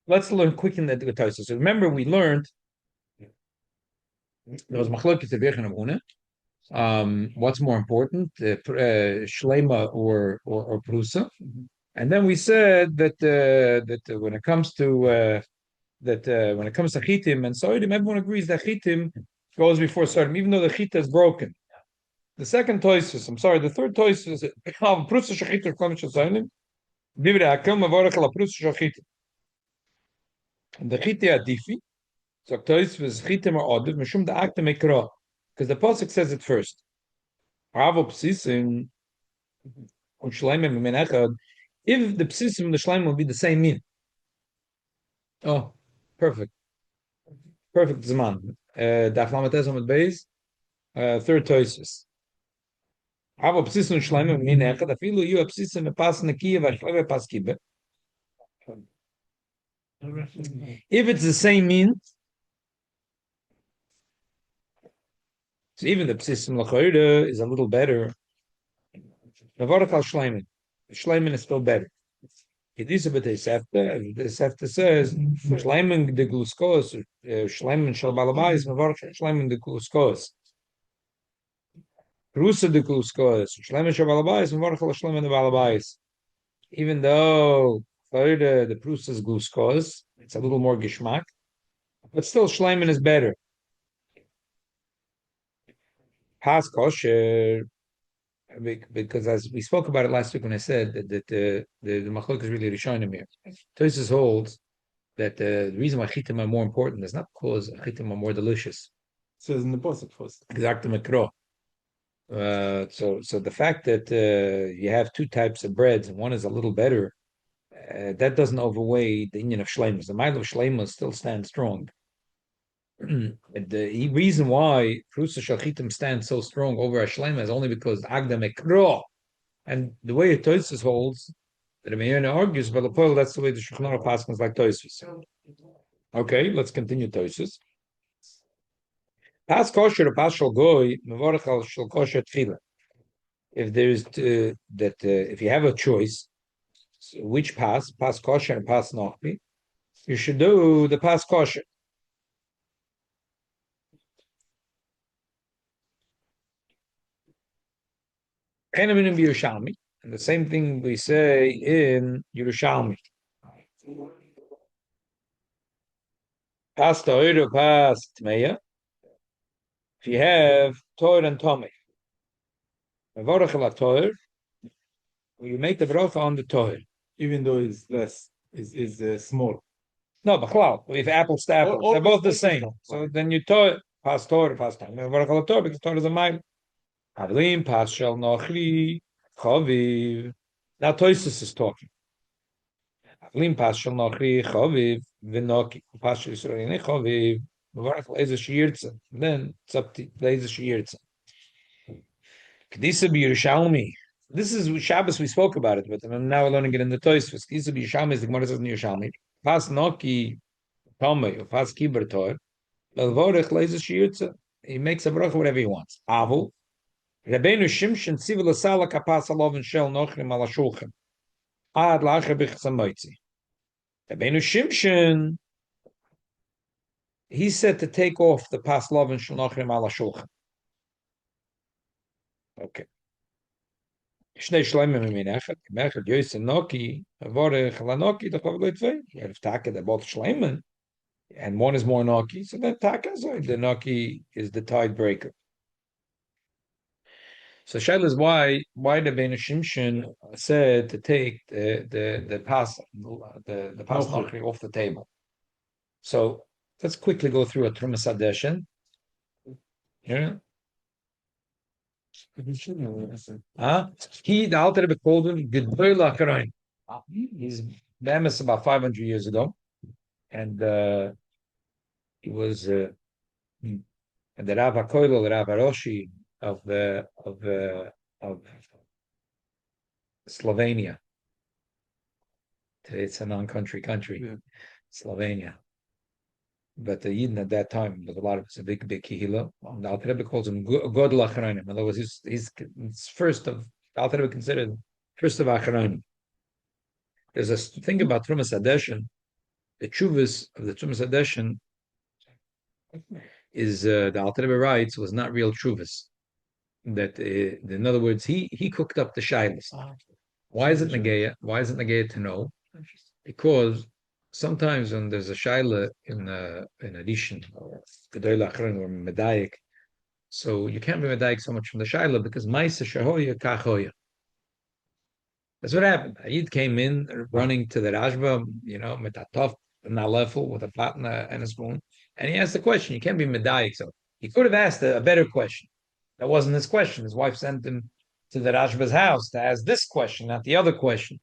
Let's learn quick in the Tosis. So remember, we learned there was machlokes Rebbe and Amuna. What's more important, shlema or prusa? And then we said that when it comes to when it comes to chitim and soidim, everyone agrees that chitim goes before soidim, even though the chita is broken. The second toisus, I'm sorry, the third toisus, prusa shachita klamish soidim, bivre akel mavorach la prusa shachita. The chita adifi, so toisus chitim or odiv, mishum da akta mekra, because the pasuk says it first. Avo psisim und shleimim min echad. If the psisim and the shleimim will be the same mean. Oh, perfect. Perfect Zman. Daf Lametes Amud Beis, third toisus. Avo psisim und shleimim min echad. Afilu yu psisim me pas nekiya v'shleimim pas kibbeh. If it's the same mean, so even the psisim l'choyre is a little better. Navarach al shleimin. Shleimin is still better. Kedisa b'tei sefta. The sefta says shleimin de gluskos, shleimin shal balabais, navarach shleimin de gluskos. Rusa de gluskos, shleimin shal balabais, navarach al shleimin de balabais. Even though the Prus is gluskos, it's a little more gishmak, but still shleimin is better. Pas kosher, because as we spoke about it last week when I said that the machlok is really rishonim here. Tosis holds that the reason why chitim are more important is not because chitim are more delicious. It says in the pasuk first. Exactly, makro. So the fact that you have two types of breads and one is a little better, that doesn't overweigh the union of shleimus. The mile of shleimus still stands strong. The reason why Prusa Shalchitim stands so strong over Ashlema is only because Agda Mekro. And the way Toisus holds, that Ramayana argues, but that's the way the Shulchan Aruch passes like Toisus. Okay, let's continue Toisus. Pas kosher or pas shal goy, mevorach al shal kosher tefillah. If there is if you have a choice, so which pas kosher and pas nochbi, you should do the pas kosher. And the same thing we say in Yerushalmi. Pas Torah, pas Tmeya. If you have Torah and Tomei, you make the bracha on the Torah. Even though it's less, is small. No, Bachlal. If apples to apples, they're both the same. So then you Torah, pas Torah, pas Tomei. Torah, because Torah is a mile. Avlim, pas Shel Nochri, Chaviv. Now Toisus is talking. Avlim, pas Shel Nochri, Chaviv, Vinoki, pas Shel Yisrael, Chaviv. Then it's up to Leiza Shiyirtza. Kedisa b'Yerushalmi. This is Shabbos. We spoke about it, but now we're learning it in the Tosfos. Kedisa b'Yerushalmi is the Gemara says in Yerushalmi. Pas noki tomei or pas kiber tor. L'vorech Leiza Shiyirtza. He makes a bracha whatever he wants. Avu. Rabbeinu Shimshon tzivul asala kapas alovin shel nochrim ala shulchan. Ad lacher b'chsamoitzi. Rabbeinu Shimshon, he said to take off the pas love and shulnachrim ala shulchan. Okay. Shnei shleimim min echad. Mechad yoyse noki. Avorech lanoki. The chav loitvei. You have taka. They're both shleimin, and one is more noki. So then taka is the noki is the tiebreaker. So Shaila is why the Ben Shimshon said to take the pas nochri off the table. So let's quickly go through a Trumas Adeshin. Yeah. The Alter Rebbe called him Gedolei Akaroin. He's famous about 500 years ago, and he was the Rav HaKoilel, the Rav Haroshi of Slovenia. Today it's a non-country country, yeah. Slovenia. But the Yidden at that time, there was a lot of it's a big kihila. The Alter Rebbe calls him God Lacharanim. In other words, he's first of the Alter Rebbe considered first of Acharanim. There's a thing about Trumas Adeshin the chuvas of the Trumas Hadeshin is the Alter Rebbe writes was not real chuvas. That in other words, he cooked up the shaylas. Why is it Nageya? Why is it Nageya to know? Because sometimes when there's a shayla in addition or Gedoyla Achron or Medayik, so you can't be Medayik so much from the shayla because Maisa Shahoya Kachoya. That's what happened. Ayid came in running to the Rashba, with a tough nalefel with a patna and a spoon, and he asked the question. You can't be Medayik, so he could have asked a better question. That wasn't his question. His wife sent him to the Rashba's house to ask this question, not the other question.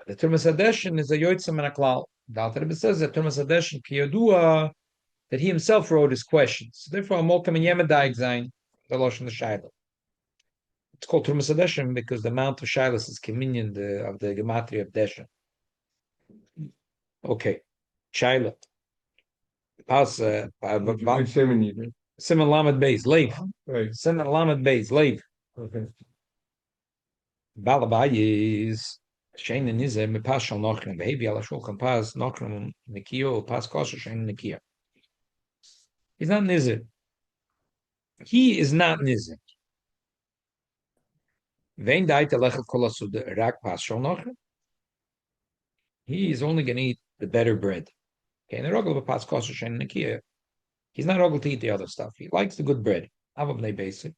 The Turmas Hadeshin is a yotzim and a klal. The Alter Rebbe says that Turmas Hadeshin kiyodua that he himself wrote his questions. So therefore, Molkem and Yemedayik Zayin the Losh and the Shaila. It's called Turmas Hadeshin because the amount of Shailas is communion of the gematria of Deshin. Okay, Shaila. Pass. Simon Lamed Beis Leif. Simon Lamed Beis Leif. Okay. Balabayis. Shein nize me pas shal nochrim behevi ala shulchan pas nochrim nikio pas kosher shein nikia. He's not nize. He is not nize. Vein daite lechet kol asude rak pas shal nochrim. He is only going to eat the better bread. Okay, and the rogel of pas kosher shein nikia. He's not rogel to eat the other stuff. He likes the good bread. Avavnei basic.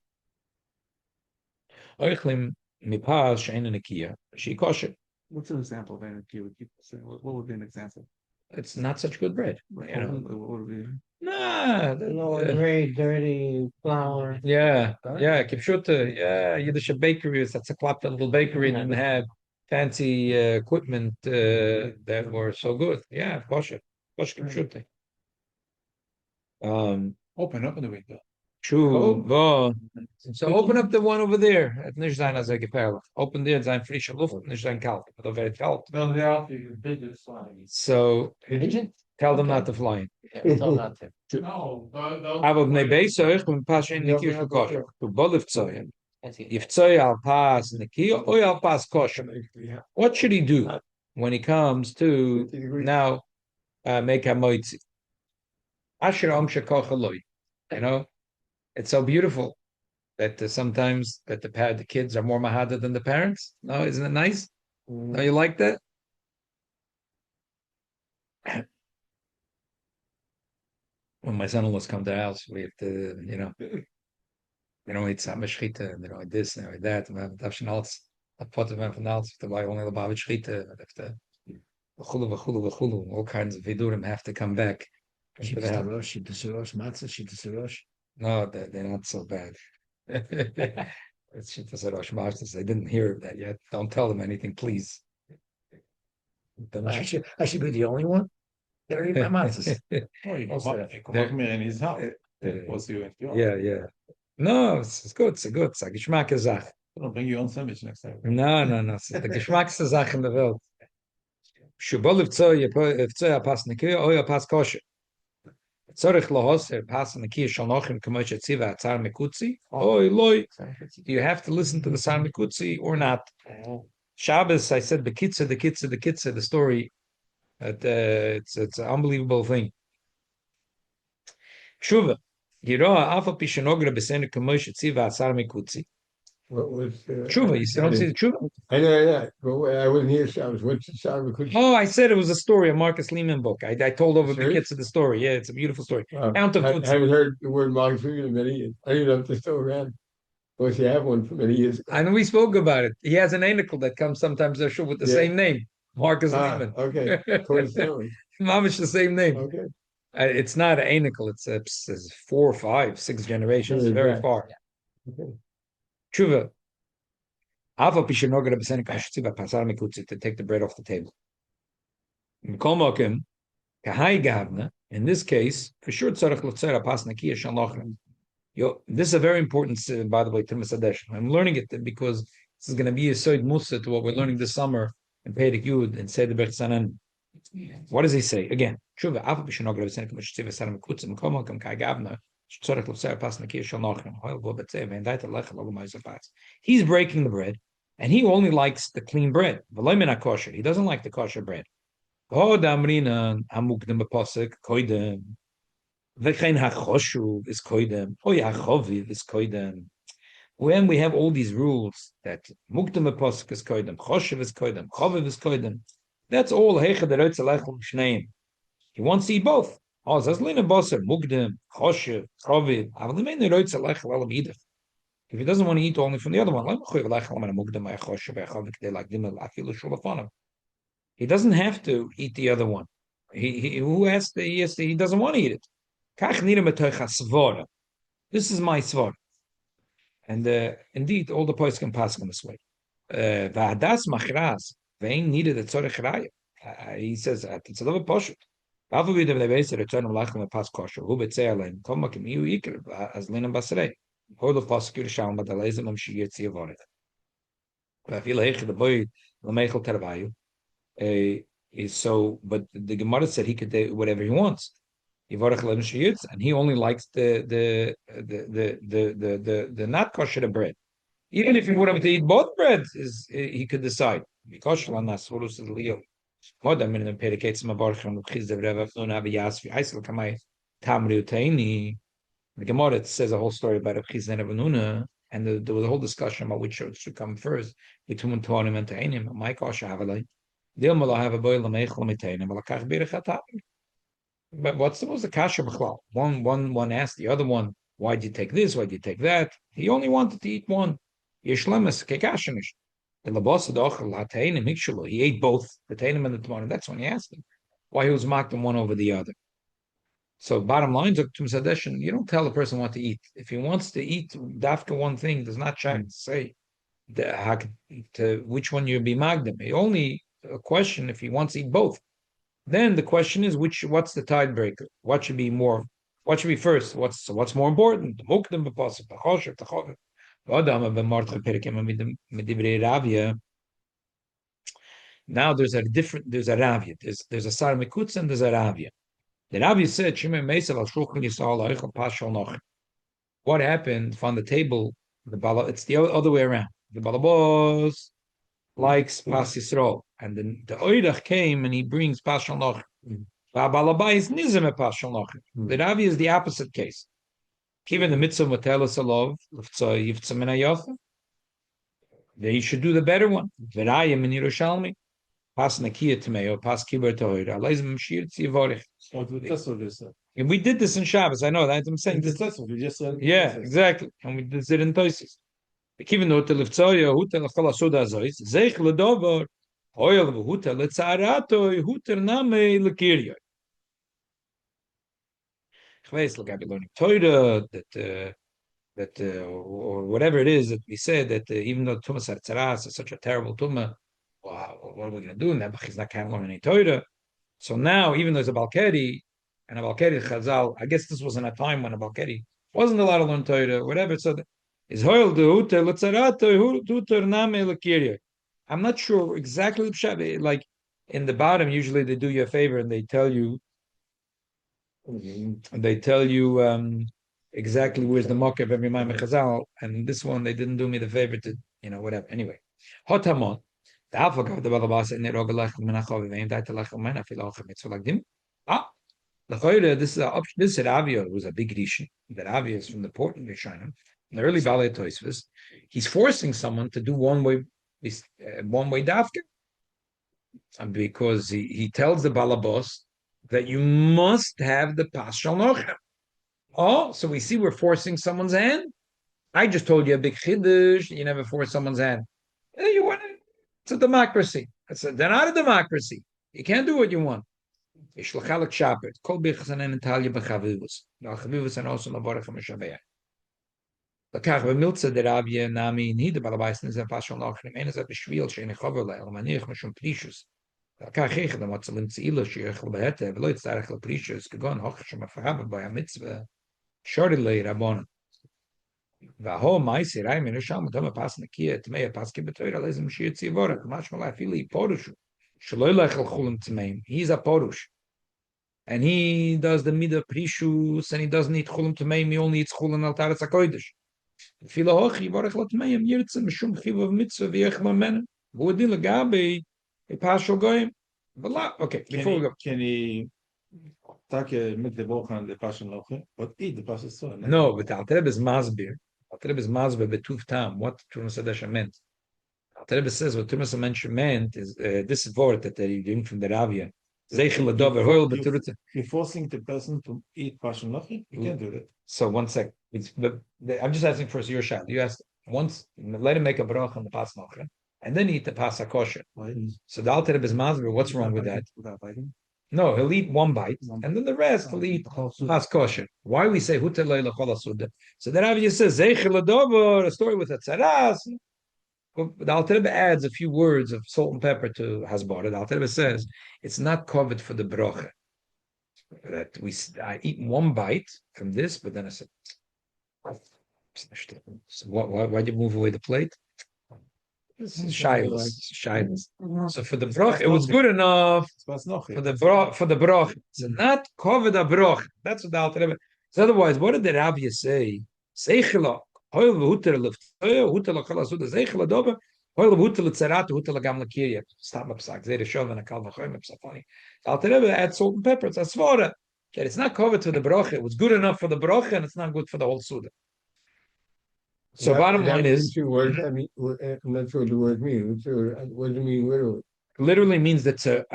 Oichlim mi pas shein nikia. She kosher. What's an example of anarchy? What would be an example? It's not such good bread. What would be? Nah, very dirty flour. yeah, kipshuta, yeah, Yiddish bakeries. That's a clapped little bakery and didn't have fancy equipment that were so good. Yeah, kosher kipshuta. Open up in the window. True. So open up the one over there. At nicht sein als geperla. Open there, sein frische Luft, nicht sein kalt. Aber da wird kalt. No, they are the biggest flying. So tell them not to fly in. Tell not to. No, Aber bnei beisoich mit pas in the kish kosher. Du bolif tzoyen. If tzoy al pas in the kiyah, or al pas kosher. What should he do when he comes to now make a moitzi? Asher om shekochaloi. It's so beautiful that sometimes that the kids are more mahada than the parents. No, isn't it nice? No, you like that? When my son-in-laws come to the house, we have to, eat some shchita, and this and that. And we have a pot of empanadas to buy only the babit shchita. All kinds of vidurim have to come back. No, they're not so bad. It's shittas rosh. They didn't hear that yet. Don't tell them anything, please. I should be the only one. They're eating my matzahs. In his house. Was you and Yeah. No, it's good. It's a good. It's a geschmack Zach. I'll bring you on sandwich next time. No. It's the geschmack Zach in the world. Shubol if tzoy pas nikir or pas kosher. Tzorich lahos pas nikir shal nochim k'mosh etziva atzar mekutzi. Loy. Do you have to listen to the sar mekutzi or not? Shabbos, I said the kitza, the story. It's an unbelievable thing. Shuva, Giroa alpha pishanogra besenu k'mosh etziva atzar mekutzi. What was Tshuva, you don't see the Tshuva? I know that, but I wasn't here. So I was watching Shabbos. Oh, I said it was a story, a Marcus Lehman book. I told over the Serious? kids of the story. Yeah, it's a beautiful story. Count of I Tutsi. haven't heard the word Marcus Lehman in many years. I don't even know if they're still around. Of course, you have one for many years. I know we spoke about it. He has an anicle that comes sometimes with the same name, Marcus Lehman. Okay, coincidentally. Mamish the same name. Okay. It's not an anicle. It's 4, 5, 6 generations. It's very far. Okay. Tshuva. To take the bread off the table. In this case, for sure, this is a very important, by the way, Tumas Hadesh. I'm learning it because this is going to be a side musa to what we're learning this summer in Perek Yud and Seder Berchsanan. What does he say? Again, he's breaking the bread, and he only likes the clean bread. He doesn't like the kosher bread. Oh, the Amrina, Amukdem Apostle, Koidem. V'chein hachoshuv is koidem. Oh, hachoviv is koidem. When we have all these rules that mukdem apostle is koidem, choshev is koidem, choviv is koidem, that's all heicha deroitz alechem shneim. He wants to eat both. Oh, zazlina boser mukdem, choshev, choviv. Avlimein deroitz alechem alam idach. If he doesn't want to eat only from the other one, he doesn't have to eat the other one. He doesn't want to eat it. This is my svara. And indeed, all the points can pass in this way. V'hadas machras vein needed a tzorech raya. He says it's a little poshut. Avu b'dem lebeis return lachem a pas kosher. Hu betzei alein kol makim iu ikr as linam basrei. Hol of pasuk shalom badalezem am shiyir tziyavorech. V'afil heich the boy lemeichel tervayu. Is so, but the Gemara said he could do whatever he wants. And he only likes the not kosher bread. Even if he would have to eat both breads, he could decide. Because more than in the Perikets Mabarcham Chizdev Rev Afnun Aviyasvi Aisel Kamai Tamri Utaini. The Gemara says a whole story about Chizdev Revanuna, and there was a whole discussion about which should come first between Tonim and Tainim. My kosher Havalai. Dilma have a boil Lamechel Mitainim, Malakach Birchatam. But what's the kasha b'chlal? One asked the other one, why did you take this? Why did you take that? He only wanted to eat one. Yeshlemes kekashanish. The labos adochel lateinim hikshulu. He ate both the teinim and the tamarim. That's when he asked him why he was marked one over the other. So bottom line, you don't tell the person what to eat. If he wants to eat dafka one thing, does not try to say which one you be magdim. Only a question if he wants to eat both. Then the question is what's the tiebreaker? What should be first? What's more important? Now there's a ravia. There's a sar mikutz and there's a ravia. The ravia said, what happened on the table? It's the other way around. The balabos likes Pas Yisrael. And then the Oidach came and he brings Pas Shal Noch. V'abalabai is Nizem Pas Shal Noch. The Ravi is the opposite case. Given the mitzvah Matelas Alov, Yivtza Min HaYofa, then you should do the better one. V'rayim in Yerushalmi, Pas Nakiya Tmeo, Pas Kibar Tohir, Aleizim Shir Tzivorich. And we did this in Shabbos, I know that. I'm saying this. We just said. Yeah, exactly. And we did it in Tosis. Even though Telifzoya, Hutel Chalasoda Zois, Zeich Ledover, Oil Hutel Letzarato, Hutel Name Lekiria. Chveis Lagabi learning Torah, that or whatever it is that we said that even though Tumas Artzaras is such a terrible Tumah, wow, what are we going to do? Nebuch not can't learn any Torah. So now, even though there's a Balkeri, and a Balkeri Chazal, I guess this wasn't a time when a Balkeri wasn't allowed to learn Torah, whatever. So is Hoil de Huter Letzarato, Huter Name Lekiria. I'm not sure exactly like in the bottom, usually they do you a favor and they tell you exactly where's the mock of every Maimon Chazal, and this one they didn't do me the favor to, whatever. Anyway. Hotamon. The Alpha of the Balabas and Nerogalach Menachov and Datalach Mitzvah. This is Ravia, who's a big Rishon. The Ravia is from the port of Rishonim. In the early Balei Toisvis, he's forcing someone to do one way dafka, and because he tells the balabos that you must have the pas shal nochem. Oh, so we see we're forcing someone's hand. I just told you a big chiddush. You never force someone's hand. It's a democracy. They're not a democracy. You can't do what you want. Ishlachalak shapet. Kol bichsan en Italia b'chavivus. No chavivus and also lavorach m'shabeach. Lakach b'miltza deravia nami nida balabais nizem pashal nochrim enes at b'shvil she'ene chover le'el manich mishum prishus. Lakach echad amatzalim tzila she'echel b'hete v'lo yitzarech l'prishus kagon hoch shem afahaba by a mitzvah shori le'i rabbonon. V'ho ma'isi rai min hasham dama pas nakiya tmei pas kibetoira lezim shir tzivorach mashmalai fili porushu shaloi lechel chulim tmeim. He's a porush. And he does the midah prishus, and he doesn't eat chulim tmeim, he only eats chulim al taretz hakodesh. Filahochi varech latmeim yirtzeh mishum chivav mitzvah v'yech lamenen. V'udin legabe a partial goyim. Okay, before we go. Can he make the boch on the passion loche, but eat the passion so? No, but Alter Rebbe is masbir. Alter Rebbe is masbir betuf tam. What Trumas Hadesha meant. Alter Rebbe says what Trumas Hadesha meant is this word that they're doing from the Ravia. Zeichel adover hoil beturute. You're forcing the person to eat passion loche. You can't do that. So one sec. I'm just asking for your shot. You asked once. Let him make a brach on the pas noche, and then eat the pas kosher. So the Alter Rebbe is masbir. What's wrong with that? Without biting? No, he'll eat one bite, and then the rest he'll eat pas kosher. Why we say hutelei lechol asuda? So the Rabbi just says zeichel adover, a story with a tzaras. The Alter Rebbe adds a few words of salt and pepper to hasbara. The Alter Rebbe says it's not covered for the brocha. That I eat one bite from this, but then I said, so why'd you move away the plate? Shyness. So for the broch, it was good enough for the broch. It's not covered a broch. That's what the Alter Rebbe. So otherwise, what did the Rabbi say? Seichela, hoil v'huter leftoya, huter l'chol asuda, seichela doba, hoil v'huter l'tzarata, huter l'gam l'kirya. Stop up sak. Zeh rishov and a kal v'choyim epsafani. The Alter Rebbe adds salt and pepper. It's a svara. That it's not covered for the broch. It was good enough for the broch, and it's not good for the whole suda. So bottom line is, two words. I mean, I'm not sure what the word means. What does it mean literally? literally means that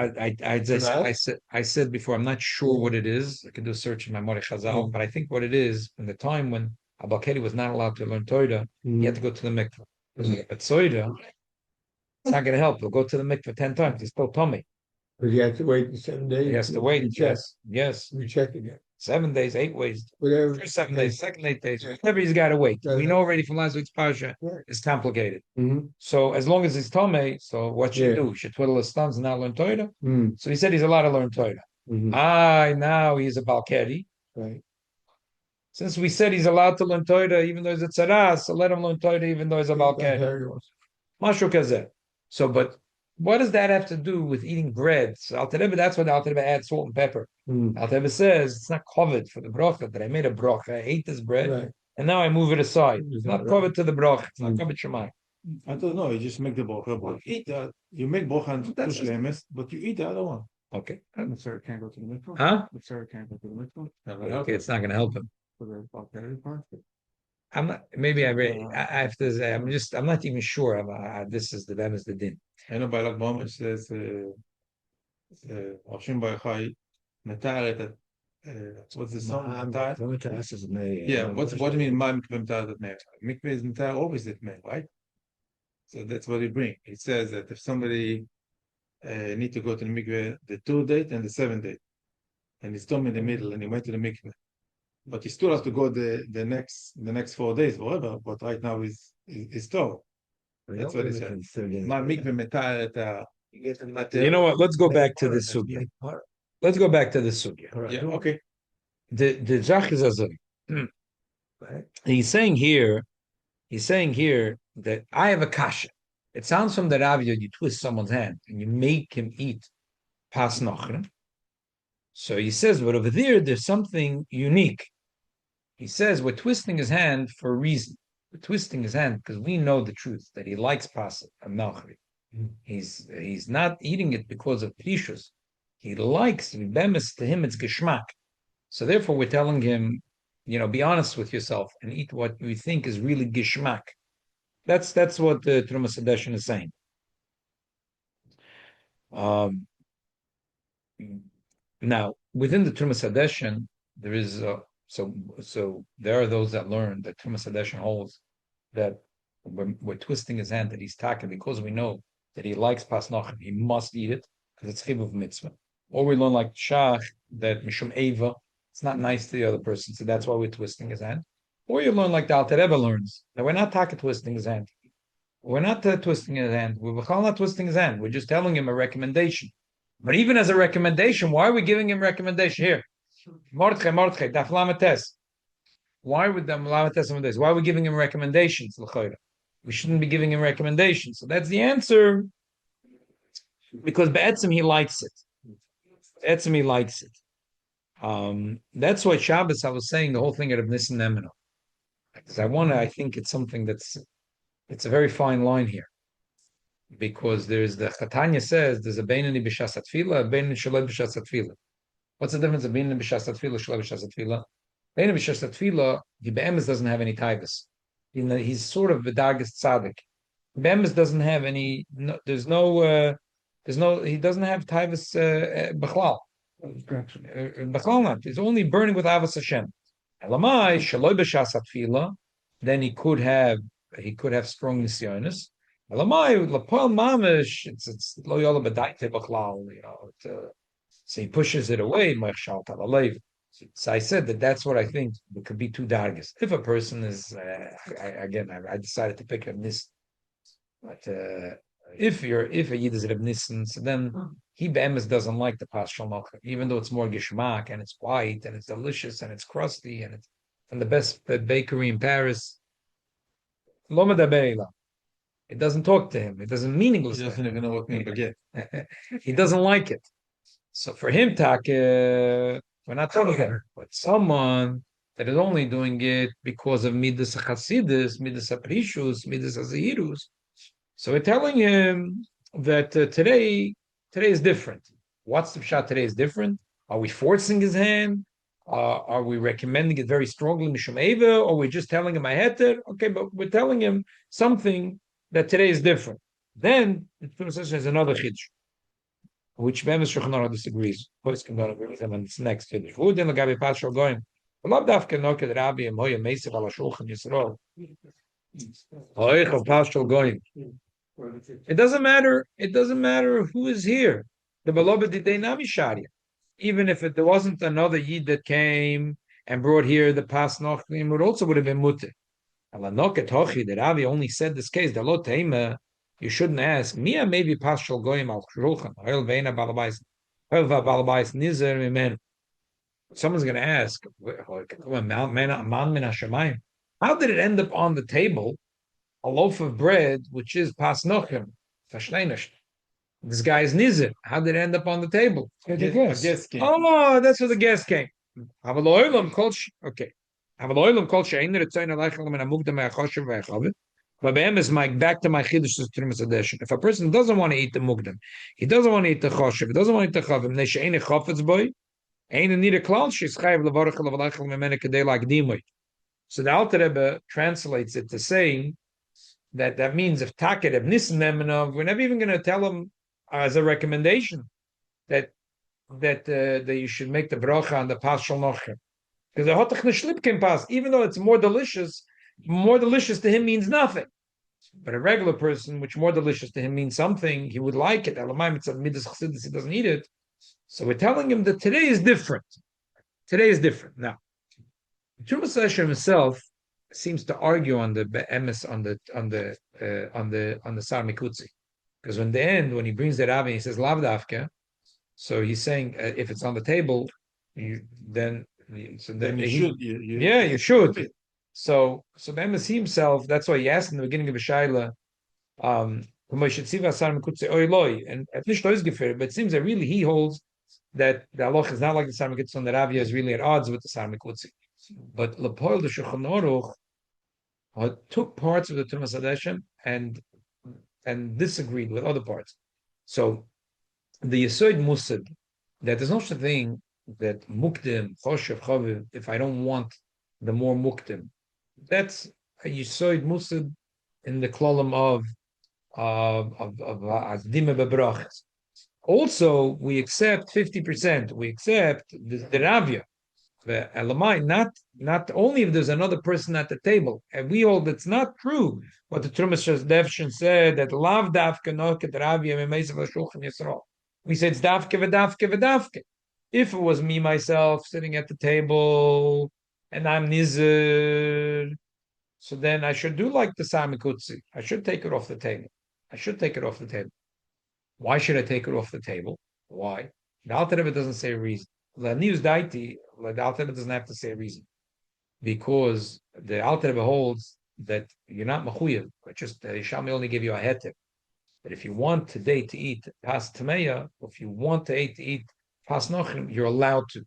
I said before, I'm not sure what it is. I can do a search in my Moreh Chazal, but I think what it is, in the time when Abakeri was not allowed to learn Torah, he had to go to the mikveh. But Torah, it's not going to help. He'll go to the mikveh 10 times. He's still tummy. But you have to wait 7 days. He has to wait. Yes. We check again. 7 days, 8 ways. Whatever. First 7 days, second 8 days. Whatever he's got to wait. We know already from last week's parsha, it's complicated. So as long as he's tummy, so what should he do? He should twiddle his thumbs and not learn Torah? So he said he's allowed to learn Torah. Now he's a Balkeri. Right. Since we said he's allowed to learn Torah even though he's a tzaras, so let him learn Torah even though he's a Balkeri. Mashu kazeh. So, but what does that have to do with eating bread? So Alter Rebbe, that's what Alter Rebbe adds salt and pepper. Alter Rebbe says it's not covered for the bracha, that I made a bracha, I ate this bread, and now I move it aside. It's not covered to the bracha, it's not covered shemai. I don't know. You just make the bracha, but eat that. You make bracha and two shlemes, but you eat the other one. Okay. The sir can't go to the mikvah. Huh? The sir can't go to the mikvah. Okay, it's not going to help him. For the Balkari part. I'm not. Maybe I have to say. I'm not even sure. This is the din. I know by Lag B'Omer says, Hashem Barachai, Metaret, what's the song? Yeah, what do you mean, my mikveh metaret at meir? Mikveh is metaret always at meir, right? So that's what he brings. He says that if somebody need to go to the mikveh the 2 date and the 7 date, and he's still in the middle and he went to the mikveh, but he still has to go the next 4 days, whatever. But right now he's still. That's what he said. My mikveh metaret. You know what? Let's go back to this sugya. Let's go back to this sugya. Yeah. Okay. The Zach is azari. He's saying here that I have a kasha. It sounds from the Ravya, you twist someone's hand and you make him eat pas nochrim. So he says, but over there's something unique. He says we're twisting his hand for a reason. We're twisting his hand because we know the truth that he likes pas and nochrim. He's not eating it because of prishus. He likes bemis, to him it's geschmack. So therefore we're telling him, be honest with yourself and eat what you think is really geschmack. That's what the Trumas Hadeshin is saying. Now within the Trumas Hadeshin, there is so there are those that learn that Trumas Hadeshin holds that we're twisting his hand that he's talking because we know that he likes pas nochrim, he must eat it because it's chibuv mitzvah. Or we learn like shach that mishum eva, it's not nice to the other person, so that's why we're twisting his hand. Or you learn like the Alter Rebbe learns that we're not twisting his hand. We're not twisting his hand. We're not twisting his hand. We're just telling him a recommendation. But even as a recommendation, why are we giving him recommendation here? Mordechai, daf lamates. Why would the lamates? Why are we giving him recommendations? We shouldn't be giving him recommendations. So that's the answer. Because be'etzim he likes it. Be'etzim he likes it. That's why Shabbos, I was saying the whole thing out of Nissen Nemino. Because I think it's something it's a very fine line here. because there's the Chatanya says there's a Beinani b'shas tefillah, a Beinani shaloi b'shas tefillah. What's the difference of Beinani b'shas tefillah, shaloi b'shas tefillah? Beinani b'shas tefillah, he be'emes doesn't have any taivas. He's sort of v'dagas tzaddik. Be'emes doesn't have any. No, there's no. He doesn't have taivas b'chlal. B'chlal not. He's only burning with avos Hashem. Elamai shaloi b'shas tefillah. Then he could have strong nisyonis. Elamai lapal mamish. It's lo yola b'daite b'chlal. So he pushes it away. So I said that's what I think. It could be two dargas. If a person is, I decided to pick up this, but if a yid is Reb Nissen, so then he be'emes doesn't like the pas shalmocha, even though it's more gishmak and it's white and it's delicious and it's crusty and it's from the best bakery in Paris. Lo medaber elav. It doesn't talk to him. It doesn't meaningless. He doesn't even know what mean baguette. He doesn't like it. So for him, we're not talking about but someone that is only doing it because of midas chasidus, midas aprishus, midas azirus. So we're telling him that today is different. What's the pshat? Today is different. Are we forcing his hand? Are we recommending it very strongly, mishum eva, or we're just telling him I heter? Okay, but we're telling him something that today is different. Then the Torah says there's another chiddush, which Bemis Shulchan Aruch disagrees. Pois can not agree with him on this next chiddush. Who didn't lagabi pashal going? Love dafke noked Rabbi and Hoya Meisach ala Shulchan Yisrael. Hoich of pashal going. It doesn't matter. It doesn't matter who is here. The beloved didei nami sharia. Even if there wasn't another yid that came and brought here the pas nochlim, it also would have been mutter. Alanoket hochi. The Rabbi only said this case. The lo teima. You shouldn't ask. Mia maybe pas shel goyim al shulchan. Hoil veina balabais. Hoil va balabais nizer mimen. Someone's going to ask. How did it end up on the table? A loaf of bread, which is pas nochim. This guy is Nizir. How did it end up on the table? A guest came. Oh, that's where the guest came. Okay. But is back to my chiddush. If a person doesn't want to eat the mugdam, he doesn't want to eat the choshev, he doesn't want to eat the chavim, ne'she'ene chafetz boy, ain't need a klal, she's chayiv levarach levalachel memene kedei la'akdimoy. So the Alter Rebbe translates it to saying that means if taket of nissen nemenov, we're never even going to tell him as a recommendation that you should make the bracha on the pas shel nochem, because the hotach neshlip can pass, even though it's more delicious to him means nothing. But a regular person, which more delicious to him means something, he would like it. Elamai mitzvah midas chassidus, he doesn't eat it. So we're telling him that today is different. Today is different. Now, Trumas Hashem himself seems to argue on the emes on the Sar Mikutzi, because in the end, when he brings the Rabbi, he says lav dafka. So he's saying if it's on the table, you should. You should. So the emes himself. That's why he asked in the beginning of the Shaila, and at least but it seems that really he holds that the halach is not like the Sar Mikutzi, and the Rabbi is really at odds with the Sar Mikutzi. But Lepoil the Shulchan Aruch took parts of the Tumas Hadeshem and disagreed with other parts. So the Yesod Musad, that there's no such thing that Mukdim, Choshev, Chaviv, if I don't want the more Mukdim. That's a Yesod Musad in the column of Dime Berachos. Also, we accept 50%. We accept the Ravya. The Elamai, not only if there's another person at the table, and we hold it's not true what the Trumas Devshin said that lav dafke noket Ravya memeisav l'shulchan Yisrael. We said it's dafke v'dafke. If it was me myself sitting at the table and I'm nizer, so then I should do like the Sar Mikutzi. I should take it off the table. Why should I take it off the table? Why? The Alter Rebbe doesn't say a reason. The news daiti, the Alter Rebbe doesn't have to say a reason, because the Alter Rebbe holds that you're not mechuyev, but just Yisham only give you a heter. But if you want today to eat pas tameya, if you want to eat pas nochim, you're allowed to.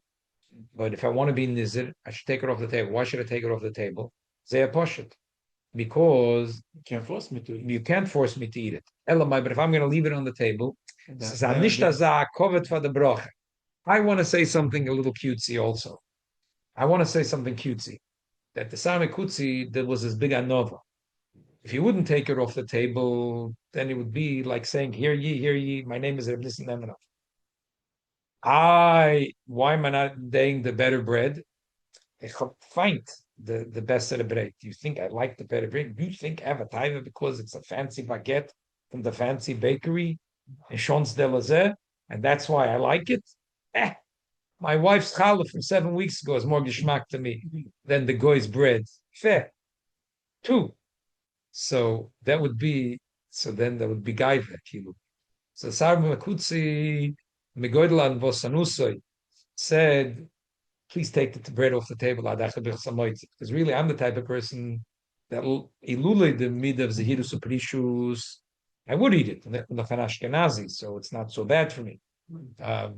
But if I want to be nizir, I should take it off the table. Why should I take it off the table? Zeh poshet. because You can't force me to. you can't force me to eat it. Elamai, but if I'm going to leave it on the table, I want to say something a little cutesy also. I want to say something cutesy. That the Sami Kutsi, there was this big anova. If you wouldn't take it off the table, then it would be like saying, hear ye, my name is Reb Nissen Nemanov. Why am I not dating the better bread? Ich find the best of the bread. Do you think I like the better bread? Do you think I have a taiva because it's a fancy baguette from the fancy bakery in Champs Élysées, and that's why I like it? My wife's challah from 7 weeks ago is more geschmack to me than the goy's bread. Fair. 2. So that would be, so then that would be gaiva, kilu. So Sarma Makutsi Megoidlan Vosanusoi said, please take the bread off the table, because really I'm the type of person that ilule the mid of Zahirus Uprishus, I would eat it, the Ashkenazi, so it's not so bad for me. Pas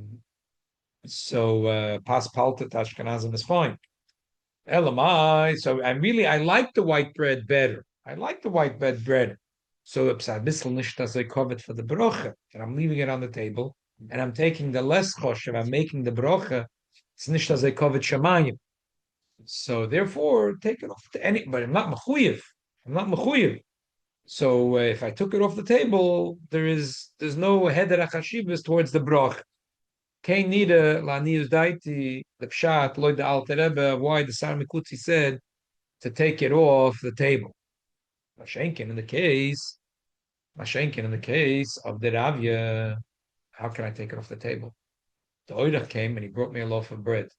palta Ashkenazim is fine. Elamai, so I like the white bread better. I like the white bread. So I covered for the brocha, and I'm leaving it on the table, and I'm taking the less kosher, I'm making the brocha. It's nicht as I covered shamayim. So therefore, take it off to any. But I'm not mechuyev. I'm not mechuyev. So if I took it off the table, there's no heder achashivas towards the broch. Kein nida lanius daiti the pshat loy the alter Rebbe. Why the Sar Mikutzi said to take it off the table. Mashenkin in the case of the Ravya, how can I take it off the table? The Oidach came and he brought me a loaf of bread.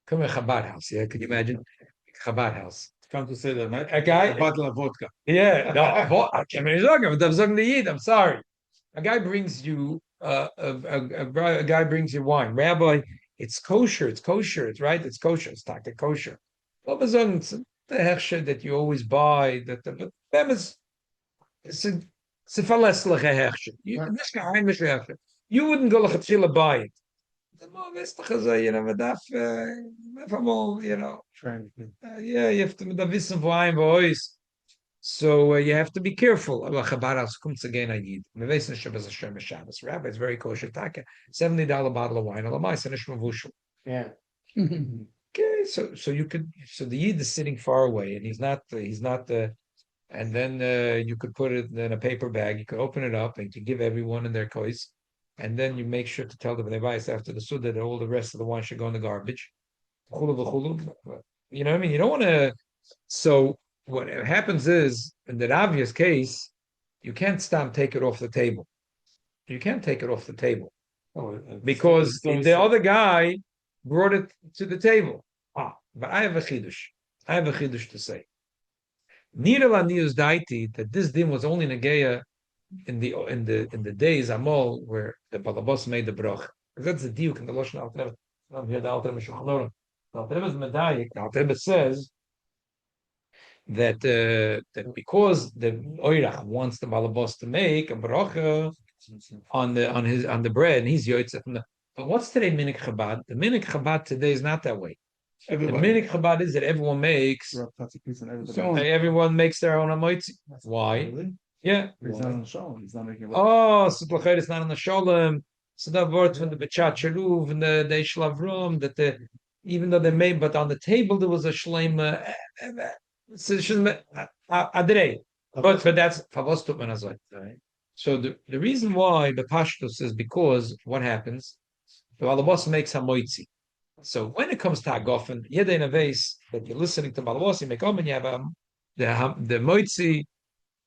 Come to Chabad house, yeah? Could you imagine? Chabad house. Come to say that, right? A guy, A bottle of vodka. yeah, no, I can't really I'm sorry. A guy brings you a guy brings you wine. Rabbi, it's kosher, it's right, it's kosher, it's not kosher. Well, it's the hechsher that you always buy, that the them is it's a falesliche hechsher. You wouldn't go lechatchila buy it. You you have to da wissen wo ein wo ist. So you have to be careful. Allah Chabaras comes again. I need. Rabbi is very kosher. Taka $70 bottle of wine. Yeah. Okay, so you could. So the Yid is sitting far away, and he's not. And then you could put it in a paper bag. You could open it up, and you could give everyone in their kois. And then you make sure to tell them when they buy it after the Suda that all the rest of the wine should go in the garbage. You know what I mean? You don't want to. So what happens is, in the obvious case, you can't take it off the table. You can't take it off the table. Because the other guy brought it to the table. But I have a chidush. I have a chidush to say. Nirala nius daiti that this din was only negeya in the days Amol where the Balabos made the broch. That's the diuk in the Lashon Alter. I'm here the Alter Meshachnorim. The Alter is medayik. The Alter says that because the Oirach wants the Balabos to make a brocha on the bread, and he's yotzeh from the. But what's today minik Chabad? The minik Chabad today is not that way. Everybody. The minik Chabad is that everyone makes. Everyone makes their own amoitzi. Why? Really? Yeah. He's not on the show. He's not making. Oh, so it's not on the sholem. So that word from the Bechat Cheruv and the Ishlavrum that even though they made, but on the table there was a shleima. Adrei. But that's favostut menazoi. So the reason why the Pashtus is because what happens, the Balabos makes hamoitzi. So when it comes to Hagofen, Yedei Naves, that you're listening to Balabos, you make and you have the moitzi,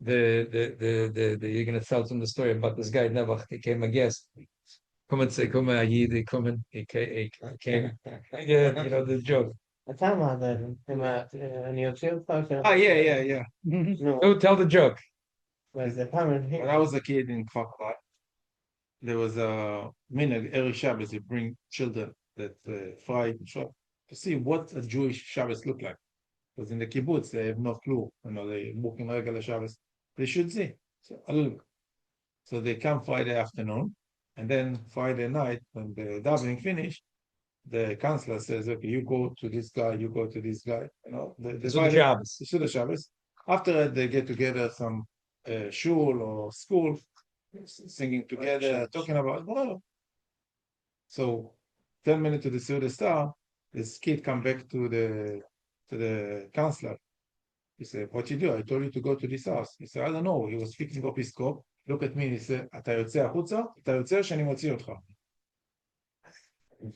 the you're going to tell them the story about this guy Nevach. He came a guest. Come and say, come and he came. Yeah, you know the joke. Yeah. Oh, tell the joke. When I was a kid in Kfar, there was a minhag every Shabbos. You bring children that fry to see what a Jewish Shabbos look like. Because in the kibbutz they have no clue. They working regular Shabbos. They should see. So they come Friday afternoon, and then Friday night when the davening finished, the counselor says, okay, you go to this guy, you go to this guy, This is the Shabbos. the Shabbos. After that, they get together some shul or school, singing together, talking about whatever. So 10 minutes to the Suda Star, this kid come back to the counselor. He said, what you do? I told you to go to this house. He said, I don't know. He was picking up his cup. Look at me. He said, אתה יוצא החוצה? אתה יוצא שאני מוציא אותך.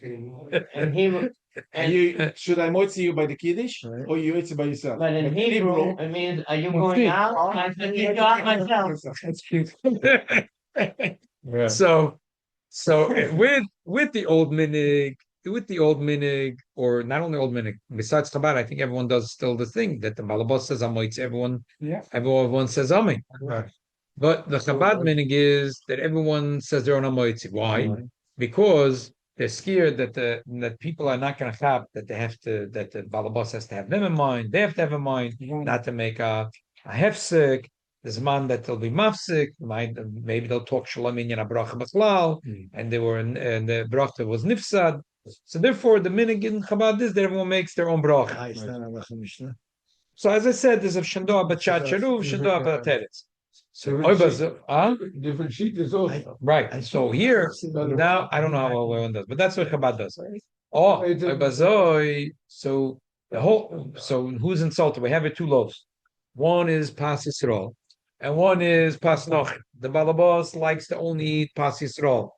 In Hebrew, Should I motzi you by the Kiddush or you yotze by yourself? but in Hebrew, it means, are you going out? I said, you got myself. That's cute. Yeah. So with the old minig, or not only old minig, besides Chabad, I think everyone does still the thing that the Balabas says Amoitz, everyone says Amin. Right. But the Chabad minig is that everyone says their own Amoitz. Why? Because they're scared that people are not going to have that the Balabas has to have them in mind. They have to have in mind not to make a hefsek. There's a man that will be mafsik. Maybe they'll talk shalom in a bracha b'chlal, and the bracha was nifsad. So therefore, the minig in Chabad is that everyone makes their own bracha. So as I said, there's a shandoah b'chat sharuv, shandoah b'teretz. Different sheet is also. Right. And so here now, I don't know how one does, but that's what Chabad does. Oh, so who's insulted? We have it two loaves. One is Pas Yisrael, and one is Pas Noch. The Balabas likes to only eat Pas Yisrael.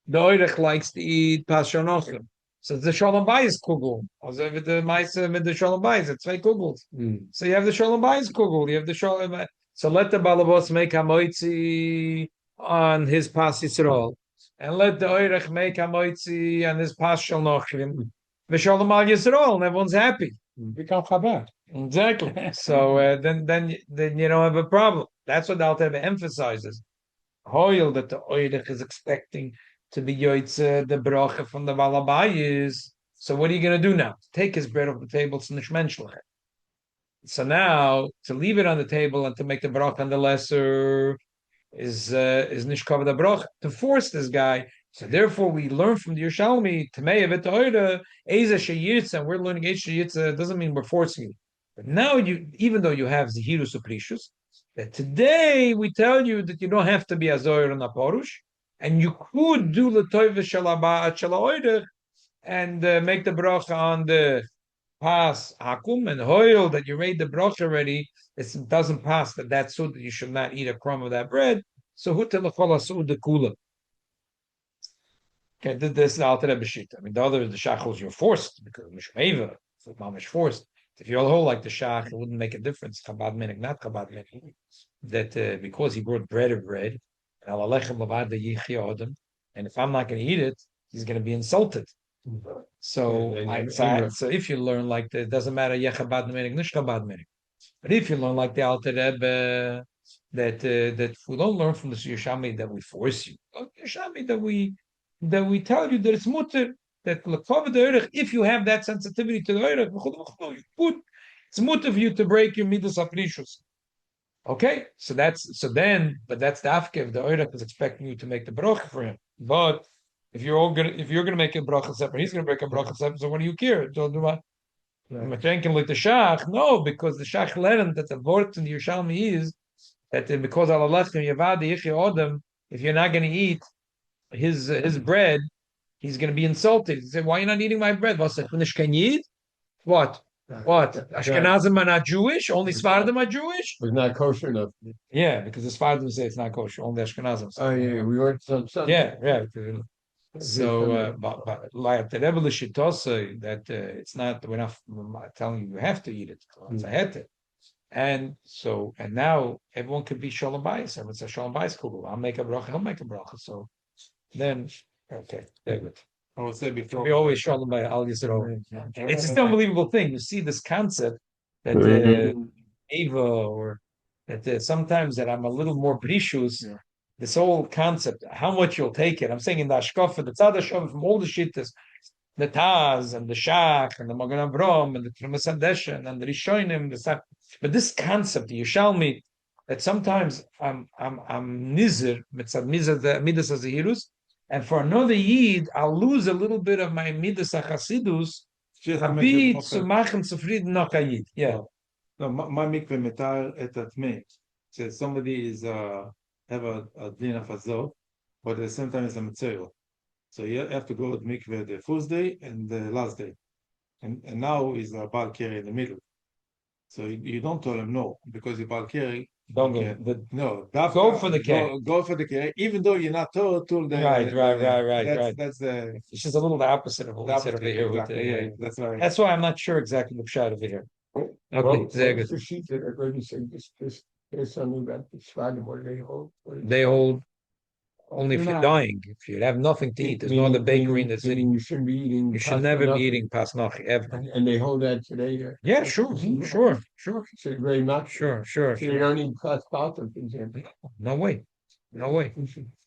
The Oirech likes to eat Pas Shonochim. So the Shalom Bayis kugel. Also with the Maisa with the Shalom Bayis, it's two kugels. So you have the Shalom Bayis kugel. You have the Shalom. So let the Balabas make Hamoitzi on his Pas Yisrael, and let the Oirech make Hamoitzi on his Pas Shonochim. The Shalom Al Yisrael, and everyone's happy. Become Chabad. Exactly. So then you don't have a problem. That's what the Alter Rebbe emphasizes. Hoil that the Oirech is expecting to be yoitze the bracha from the Balabayis. So what are you going to do now? Take his bread off the table. It's nicht menschlich. So now to leave it on the table and to make the bracha on the lesser is nicht cover the bracha. To force this guy. So therefore, we learn from the Yerushalmi to me'avet oira eza sheyitza, and we're learning eza sheyitza. Doesn't mean we're forcing you. But now even though you have zehirus uprishus, that today we tell you that you don't have to be a zoyer and a porush, and you could do l'toiv shalaoida and make the bracha on the pas hakum and hoil that you made the bracha already. It doesn't pass that's so that you should not eat a crumb of that bread. So hutel l'chol asud the kula. Okay, this is the Alter Rebbe shita. I mean, the other the shachos you're forced because mishmeva, so mamish forced. If you're all like the shach, it wouldn't make a difference. Chabad minig, not Chabad minig. That because he brought bread of bread, and alechem lavad the yichya adam, and if I'm not going to eat it, he's going to be insulted. So, so if you learn like that, it doesn't matter yechabad minig, nish Chabad minig. But if you learn like the Alter Rebbe, that we don't learn from the Yerushalmi that we force you, Yerushalmi that we tell you that it's mutter, that if you have that sensitivity to the Eirech, it's mutter for you to break your midas aprishus. Okay, but that's the afke if the Eirech is expecting you to make the bracha for him. But if you're gonna make a bracha separate, he's gonna break a bracha separate. So what do you care? Don't do what? Like the shach, no, because the shach learned that the word in the Yerushalmi is that because alalachem yavad yichya adam, if you're not going to eat his bread, he's going to be insulted. He said, "Why are you not eating my bread?" What? What? Ashkenazim are not Jewish. Only Sfardim are Jewish. Was not kosher enough. Yeah, because the Sfardim say it's not kosher. Only Ashkenazim. Oh yeah, we weren't some. Yeah. So, but like the Rebbe Lishitose, that it's not. We're not telling you have to eat it. It's a hete. And now everyone could be shalom bayis. Everyone's a shalom bayis kugel. I'll make a bracha. He'll make a bracha. So then, okay, David. I would say before We always shalom by al yisrael. It's just an unbelievable thing. You see this concept that Eva or that sometimes that I'm a little more brishus. Yeah. This whole concept, how much you'll take it. I'm saying in the Ashkafa, the Tzad Hashem from all the shittas, the Taz and the Shach and the Magen Avram and the Trumas Hadeshen and the Rishonim, but this concept, the Yerushalmi, that sometimes I'm nizir, mitzad midas hazehirus, And for another Yid, I'll lose a little bit of my Midas HaChasidus, Just a make it bit more zu machen zufrieden noch a Yid. Yeah. No, my mikveh metar et atmei. So somebody is have a din of azot, but at the same time it's a material. So you have to go to mikveh the first day and the last day, and now is a bal keri in the middle. So you don't tell him no because the bal keri. Don't go. Okay. The- No, Go for the keri. Go for the keri, even though you're not told to the Right. That's the It's just a little the opposite of what we said over here. With exactly, the, yeah, that's right. That's why I'm not sure exactly the pshot over here. Okay, Well, very what's good. the sheet that I've already said, there's something about the Shvadim, what do they hold? They hold only if you're dying. If you have nothing to eat, there's no other bakery in the city. You shouldn't be eating. You should pasta never be nothing. eating pasnochi ever. And they hold that today. Yeah, sure. So very much. Sure. So you don't need pasta, for example. No way.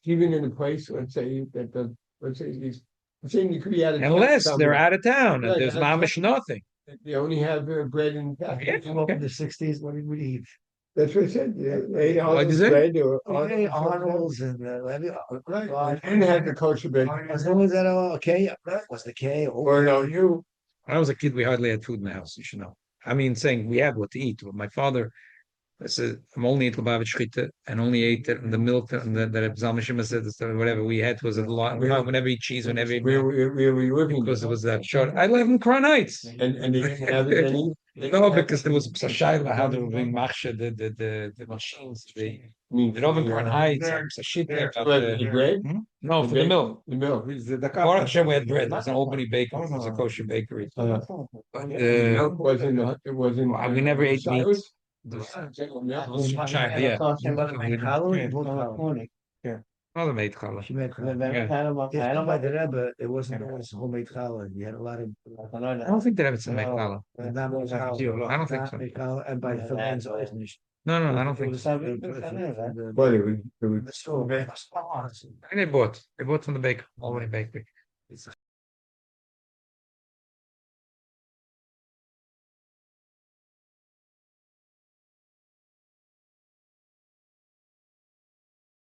Even in a place, let's say that the, let's say these, let's say you could be out of town Unless somewhere. they're out of town and Right, there's that's mamish nothing. They only have bread and. Yeah, Up in the 60s, what did we eat? That's what I said. They What'd you say? bread or. Okay, Arnold's and Right. And had the kosher bacon. Was that okay? Was the K? Or no, you. When I was a kid, we hardly had food in the house, you should know. I mean, saying we had what to eat. But my father said, I'm only eat Lubavitch Shchita and only ate it in the milk and that Zalmashima said, whatever we had was a lot. We never eat cheese, we never eat Where milk were you living? because it was that short. I live in Crown Heights. And they didn't have it any. No, because there was a shayla how they were being machsha, the machines. They don't in Crown Heights. There's a shit there about The bread? no, for the milk. The milk. Baruch Hashem, we had bread. There's an Albany bakery. There's a kosher bakery. The But, milk wasn't, it wasn't. we never ate meat. Yeah. Mother made challah. She made challah. Yeah. It's by the Rebbe, it wasn't always homemade challah. You had a lot of. I don't think that it's a make challah. Not made challah. I don't think so. Not made challah, and by the Philippines, always nicht. No, I don't think so. But it was. The store. They bought from the baker, Albany bakery.